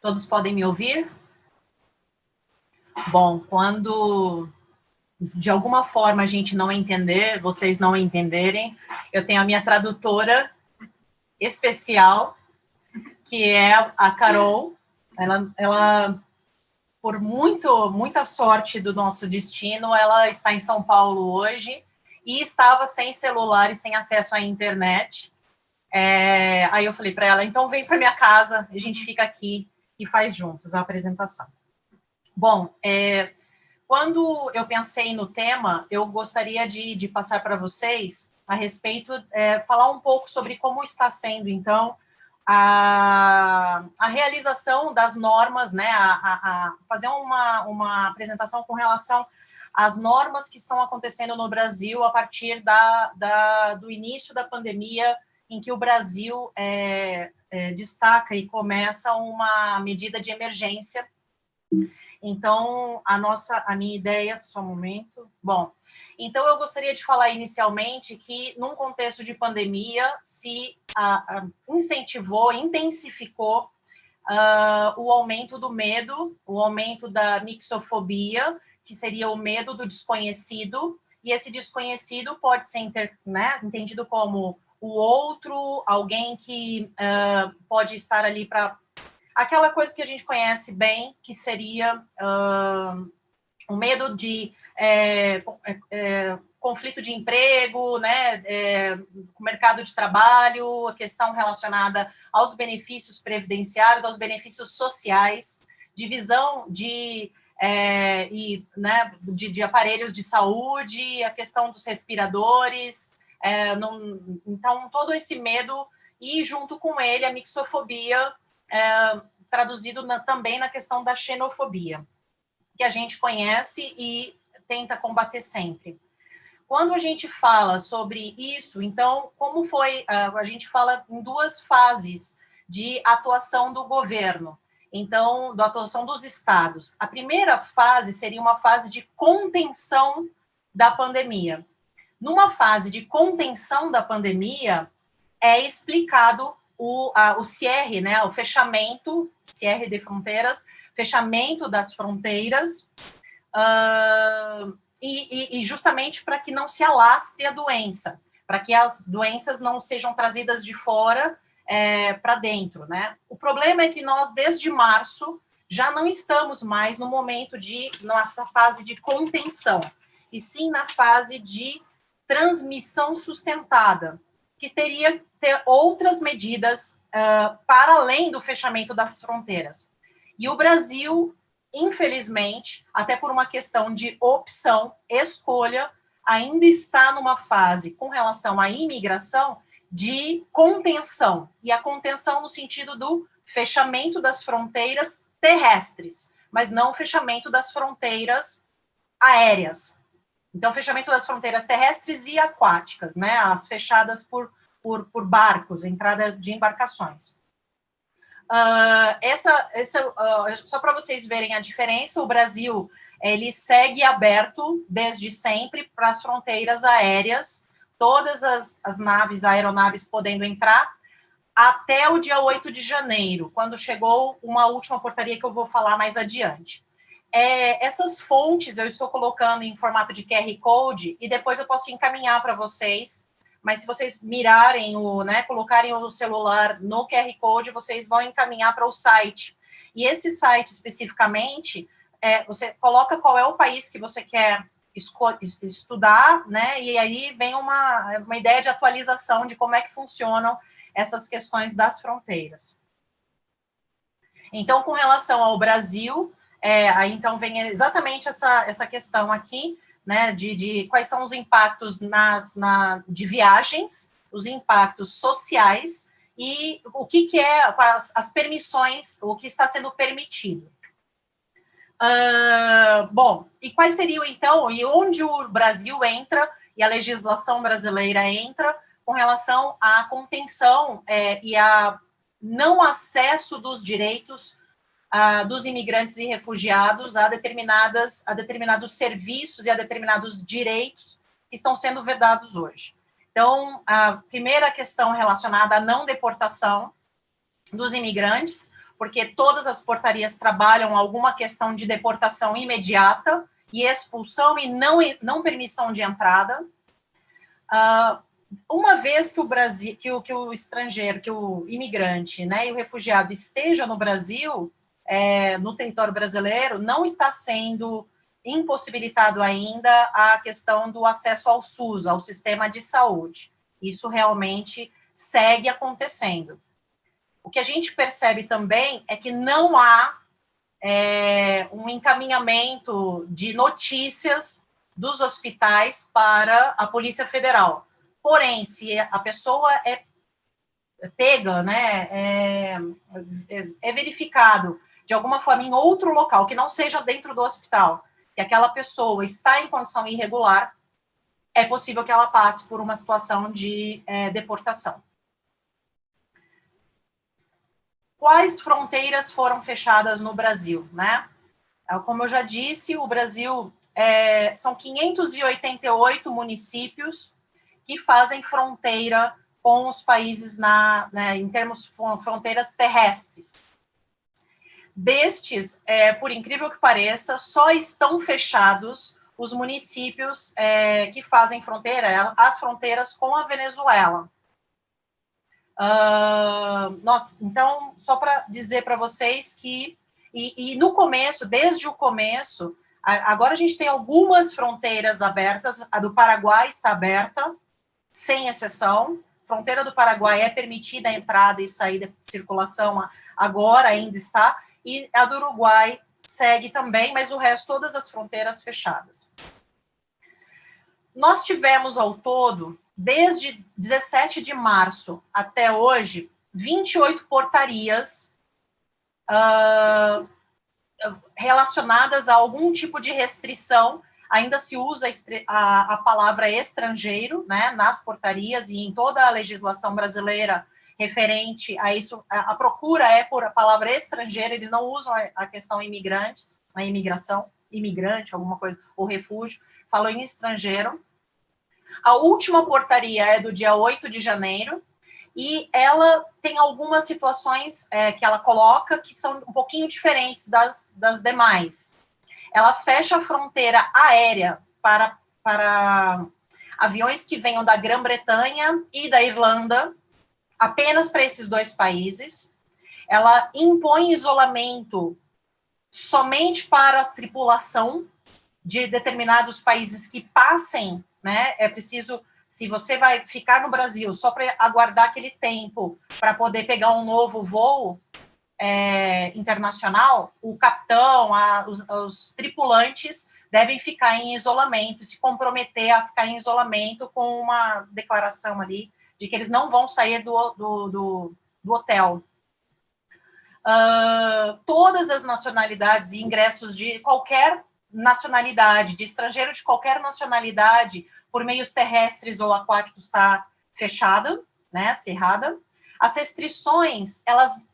Todos podem me ouvir? Bom, quando de alguma forma a gente não entender, vocês não entenderem, eu tenho a minha tradutora especial, que é a Carol. Ela por muita sorte do nosso destino, ela está em São Paulo hoje e estava sem celular e sem acesso à internet. Aí eu falei para ela, então vem para minha casa, a gente fica aqui e faz juntos a apresentação. Bom, quando eu pensei no tema, eu gostaria de passar para vocês a respeito, falar um pouco sobre como está sendo, então, a realização das normas, né, fazer uma apresentação com relação às normas que estão acontecendo no Brasil a partir do início da pandemia, em que o Brasil destaca e começa uma medida de emergência. Então, a minha ideia, só um momento. Bom, então eu gostaria de falar inicialmente que, num contexto de pandemia, se incentivou, intensificou o aumento do medo, o aumento da mixofobia, que seria o medo do desconhecido, e esse desconhecido pode ser entendido como o outro, alguém que pode estar ali para aquela coisa que a gente conhece bem, que seria o medo de conflito de emprego, né, mercado de trabalho, a questão relacionada aos benefícios previdenciários, aos benefícios sociais, divisão de aparelhos de saúde, a questão dos respiradores, então todo esse medo e junto com ele a mixofobia, traduzido também na questão da xenofobia, que a gente conhece e tenta combater sempre. Quando a gente fala sobre isso, então, como foi, a gente fala em duas fases de atuação do governo, então, da atuação dos estados. A primeira fase seria uma fase de contenção da pandemia. Numa fase de contenção da pandemia, é explicado o cierre, né, o fechamento, cierre de fronteiras, fechamento das fronteiras, e justamente para que não se alastre a doença, para que as doenças não sejam trazidas de fora para dentro, né? O problema é que nós, desde março, já não estamos mais no momento nossa fase de contenção, e sim na fase de transmissão sustentada, que teria que ter outras medidas para além do fechamento das fronteiras. E o Brasil, infelizmente, até por uma questão de opção, escolha, ainda está numa fase, com relação à imigração, de contenção. E a contenção no sentido do fechamento das fronteiras terrestres, mas não o fechamento das fronteiras aéreas. Então, fechamento das fronteiras terrestres e aquáticas, né? As fechadas por barcos, entrada de embarcações. Só para vocês verem a diferença, o Brasil ele segue aberto desde sempre para as fronteiras aéreas, todas as aeronaves podendo entrar, até o dia 8 de janeiro, quando chegou uma última portaria que eu vou falar mais adiante. Essas fontes eu estou colocando em formato de QR Code e depois eu posso encaminhar para vocês, mas se vocês mirarem, colocarem o celular no QR Code, vocês vão encaminhar para o site. E esse site, especificamente, você coloca qual é o país que você quer estudar, né? E aí vem uma ideia de atualização de como é que funcionam essas questões das fronteiras. Então, com relação ao Brasil, aí então vem exatamente essa questão aqui, né, de quais são os impactos de viagens, os impactos sociais e o que é as permissões, o que está sendo permitido. Bom, e quais seriam então, e onde o Brasil entra e a legislação brasileira entra com relação à contenção e a não acesso dos direitos dos imigrantes e refugiados a determinados serviços e a determinados direitos que estão sendo vedados hoje. Então, a primeira questão relacionada à não deportação dos imigrantes, porque todas as portarias trabalham alguma questão de deportação imediata e expulsão e não permissão de entrada. Uma vez que o Brasil, que o estrangeiro, que o imigrante, né, e o refugiado esteja no Brasil, no território brasileiro, não está sendo impossibilitado ainda a questão do acesso ao SUS, ao sistema de saúde. Isso realmente segue acontecendo. O que a gente percebe também é que não há um encaminhamento de notícias dos hospitais para a Polícia Federal. Porém, se a pessoa é pega, né, é verificado de alguma forma em outro local, que não seja dentro do hospital, que aquela pessoa está em condição irregular, é possível que ela passe por uma situação de deportação. Quais fronteiras foram fechadas no Brasil, né? Como eu já disse, o Brasil são 588 municípios que fazem fronteira com os países em termos de fronteiras terrestres. Destes, por incrível que pareça, só estão fechados os municípios que fazem fronteira, as fronteiras com a Venezuela. Então, só para dizer para vocês que, e no começo, desde o começo, agora a gente tem algumas fronteiras abertas, a do Paraguai está aberta, sem exceção, fronteira do Paraguai é permitida a entrada e saída de circulação, agora ainda está, e a do Uruguai segue também, mas o resto, todas as fronteiras fechadas. Nós tivemos ao todo, desde 17 de março até hoje, 28 portarias relacionadas a algum tipo de restrição. Ainda se usa a palavra estrangeiro, né, nas portarias e em toda a legislação brasileira referente a isso. A procura é por a palavra estrangeiro, eles não usam a questão imigrantes, a imigração, imigrante, alguma coisa, ou refúgio, falam em estrangeiro. A última portaria é do dia 8 de janeiro, e ela tem algumas situações que ela coloca que são um pouquinho diferentes das demais. Ela fecha a fronteira aérea para aviões que venham da Grã-Bretanha e da Irlanda, apenas para esses dois países. Ela impõe isolamento somente para a tripulação de determinados países que passem, né? É preciso, se você vai ficar no Brasil só para aguardar aquele tempo para poder pegar um novo voo internacional, o capitão, os tripulantes devem ficar em isolamento, se comprometer a ficar em isolamento com uma declaração ali de que eles não vão sair do hotel. Todas as nacionalidades e ingressos de qualquer nacionalidade, de estrangeiro de qualquer nacionalidade, por meios terrestres ou aquáticos, está fechada, né, cerrada. As restrições, elas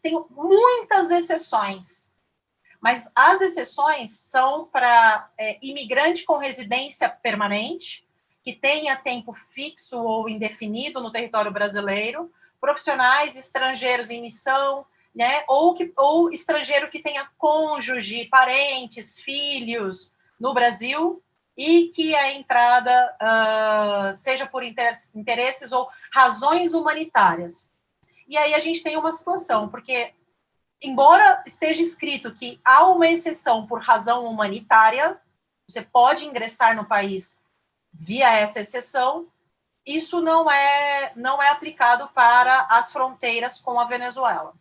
têm muitas exceções, mas as exceções são para imigrante com residência permanente, que tenha tempo fixo ou indefinido no território brasileiro, profissionais estrangeiros em missão, né, ou estrangeiro que tenha cônjuge, parentes, filhos no Brasil, e que a entrada seja por interesses ou razões humanitárias. E aí a gente tem uma situação, porque, embora esteja escrito que há uma exceção por razão humanitária, você pode ingressar no país via essa exceção, isso não é aplicado para as fronteiras com a Venezuela.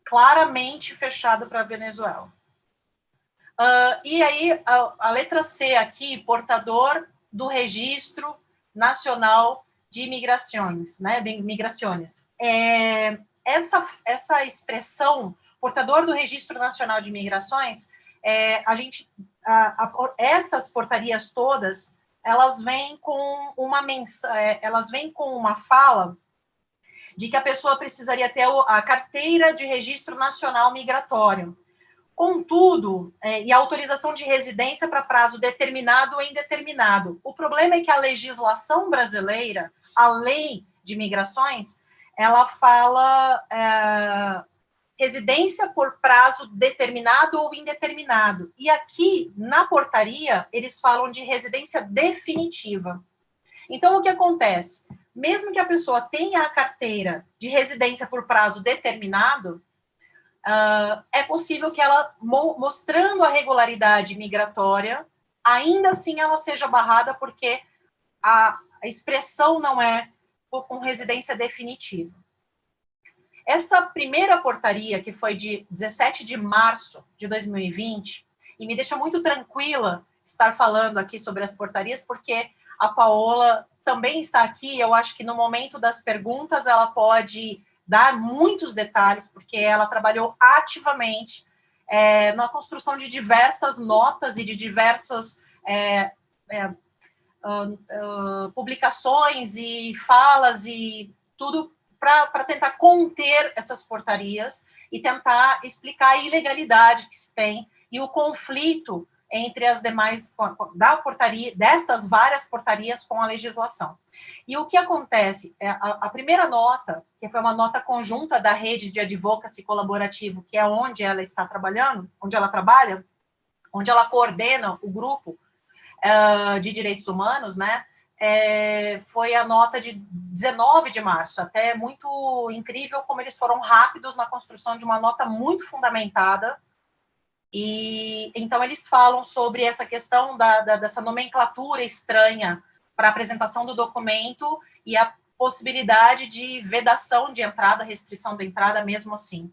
Claramente fechado para a Venezuela. E aí, a letra C aqui, portador do Registro Nacional de Imigrações, né, de migrações. Essa expressão, portador do Registro Nacional de Imigrações, essas portarias todas, elas vêm com uma fala de que a pessoa precisaria ter a carteira de registro nacional migratório. Contudo, e a autorização de residência para prazo determinado ou indeterminado. O problema é que a legislação brasileira, a lei de migrações, ela fala residência por prazo determinado ou indeterminado. E aqui, na portaria, eles falam de residência definitiva. Então, o que acontece? Mesmo que a pessoa tenha a carteira de residência por prazo determinado, é possível que ela, mostrando a regularidade migratória, ainda assim ela seja barrada porque a expressão não é com residência definitiva. Essa primeira portaria, que foi de 17 de março de 2020, e me deixa muito tranquila estar falando aqui sobre as portarias, porque a Paola também está aqui, eu acho que no momento das perguntas ela pode dar muitos detalhes, porque ela trabalhou ativamente na construção de diversas notas e de diversas publicações e falas e tudo para tentar conter essas portarias e tentar explicar a ilegalidade que se tem e o conflito entre as demais, da portaria, destas várias portarias com a legislação. E o que acontece? A primeira nota, que foi uma nota conjunta da rede de advocacy colaborativo, que é onde ela está trabalhando, onde ela trabalha, onde ela coordena o grupo de direitos humanos, né? Foi a nota de 19 de março, até muito incrível como eles foram rápidos na construção de uma nota muito fundamentada. E então eles falam sobre essa questão dessa nomenclatura estranha para apresentação do documento e a possibilidade de vedação de entrada, restrição da entrada mesmo assim.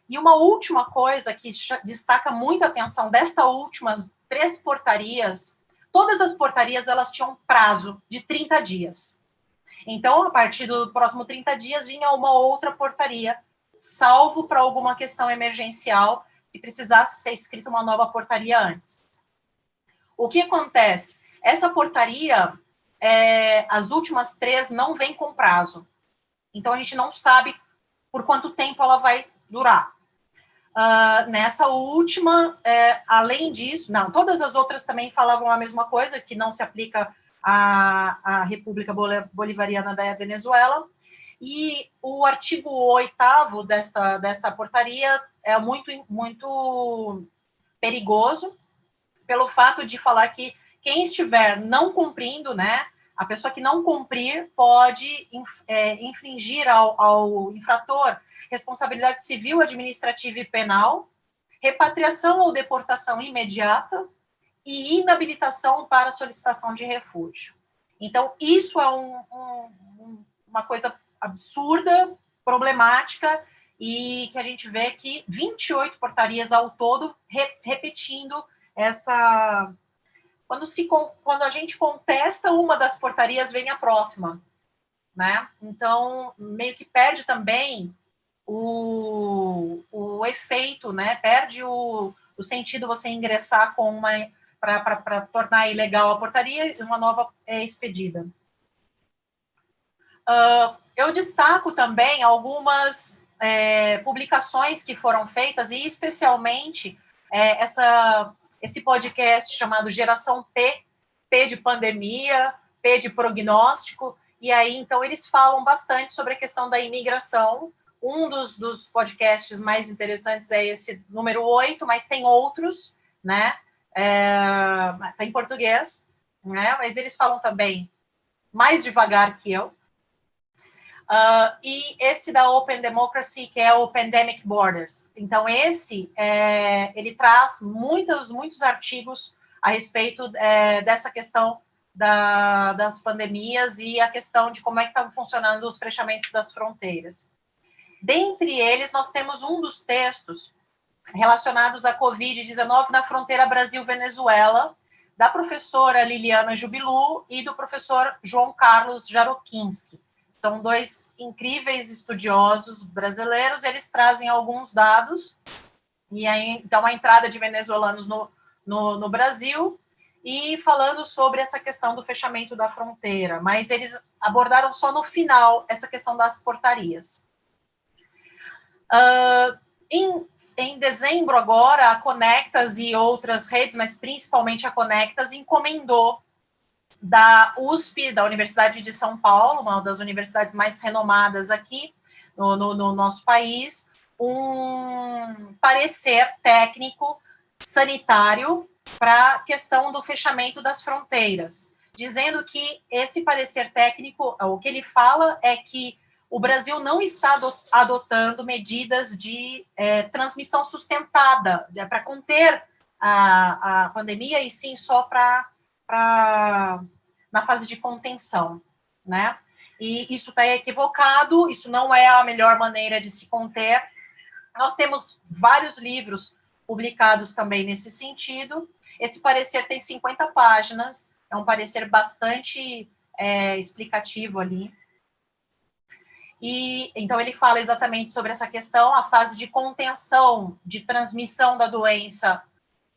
E uma última coisa que destaca muito a atenção destas últimas 3 portarias, todas as portarias elas tinham um prazo de 30 dias. Então, a partir do próximo 30 dias, vinha uma outra portaria, salvo para alguma questão emergencial que precisasse ser escrita uma nova portaria antes. O que acontece? Essa portaria, as últimas 3 não vêm com prazo. Então, a gente não sabe por quanto tempo ela vai durar. Nessa última, além disso, não, todas as outras também falavam a mesma coisa, que não se aplica à República Bolivariana da Venezuela, e o artigo 8º dessa portaria é muito perigoso, pelo fato de falar que quem estiver não cumprindo, né, a pessoa que não cumprir pode infringir ao infrator responsabilidade civil, administrativa e penal, repatriação ou deportação imediata e inabilitação para solicitação de refúgio. Então, isso é uma coisa absurda, problemática, e que a gente vê que 28 portarias ao todo repetindo essa... Quando a gente contesta uma das portarias, vem a próxima, né? Então, meio que perde também o efeito, né? Perde o sentido você ingressar com uma... para tornar ilegal a portaria e uma nova é expedida. Eu destaco também algumas publicações que foram feitas, e especialmente esse podcast chamado Geração P, P de pandemia, P de prognóstico, e aí, então, eles falam bastante sobre a questão da imigração. Um dos podcasts mais interessantes é esse número 8, mas tem outros, né? Tá em português, né? Mas eles falam também mais devagar que eu. E esse da Open Democracy, que é o Pandemic Borders. Então, ele traz muitos artigos a respeito dessa questão das pandemias e a questão de como é que estão funcionando os fechamentos das fronteiras. Dentre eles, nós temos um dos textos relacionados à Covid-19 na fronteira Brasil-Venezuela, da professora Liliana Jubilu e do professor João Carlos Jarokinski. São 2 incríveis estudiosos brasileiros, eles trazem alguns dados, e aí, então, a entrada de venezuelanos no Brasil, e falando sobre essa questão do fechamento da fronteira, mas eles abordaram só no final essa questão das portarias. Em dezembro agora, a Conectas e outras redes, mas principalmente a Conectas, encomendou da USP, da Universidade de São Paulo, uma das universidades mais renomadas aqui no nosso país, um parecer técnico sanitário para a questão do fechamento das fronteiras, dizendo que esse parecer técnico, o que ele fala é que o Brasil não está adotando medidas de transmissão sustentada para conter a pandemia, e sim só na fase de contenção, né? E isso está equivocado, isso não é a melhor maneira de se conter. Nós temos vários livros publicados também nesse sentido. Esse parecer tem 50 páginas, é um parecer bastante explicativo ali. E então ele fala exatamente sobre essa questão, a fase de contenção, de transmissão da doença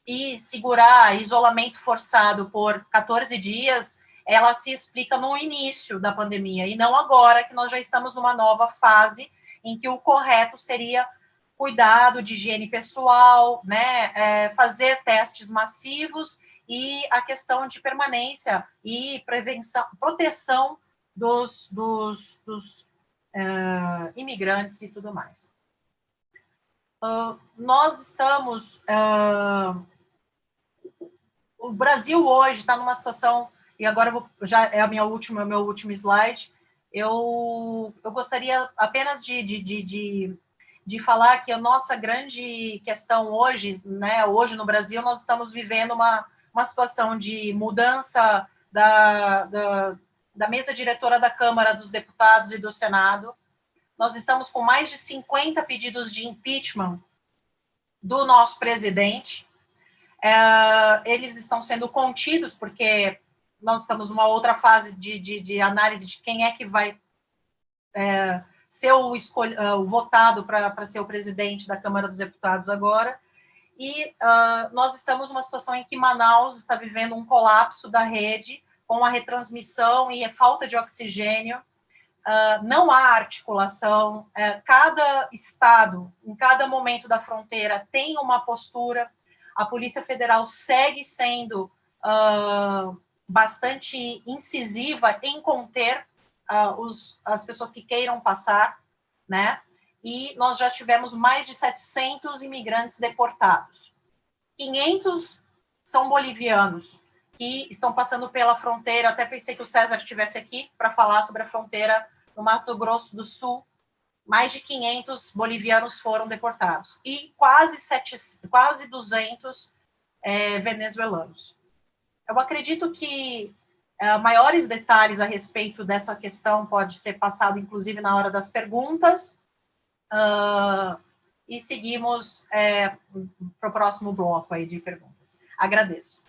e segurar isolamento forçado por 14 dias, ela se explica no início da pandemia, e não agora, que nós já estamos numa nova fase, em que o correto seria cuidado de higiene pessoal, né, fazer testes massivos, e a questão de permanência e prevenção, proteção dos imigrantes e tudo mais. Nós estamos... o Brasil hoje está numa situação, e agora já é meu último slide, eu gostaria apenas de falar que a nossa grande questão hoje, né, hoje no Brasil, nós estamos vivendo uma situação de mudança da mesa diretora da Câmara dos Deputados e do Senado. Nós estamos com mais de 50 pedidos de impeachment do nosso presidente. Eles estão sendo contidos, porque nós estamos numa outra fase de análise de quem é que vai ser o votado para ser o presidente da Câmara dos Deputados agora. E nós estamos numa situação em que Manaus está vivendo um colapso da rede, com a retransmissão e a falta de oxigênio. Não há articulação, cada estado, em cada momento da fronteira, tem uma postura. A Polícia Federal segue sendo bastante incisiva em conter as pessoas que queiram passar, né? E nós já tivemos mais de 700 imigrantes deportados. 500 são bolivianos, que estão passando pela fronteira. Até pensei que o César estivesse aqui para falar sobre a fronteira no Mato Grosso do Sul. Mais de 500 bolivianos foram deportados. E quase 200 venezuelanos. Eu acredito que maiores detalhes a respeito dessa questão pode ser passado, inclusive, na hora das perguntas. E seguimos para o próximo bloco aí de perguntas. Agradeço.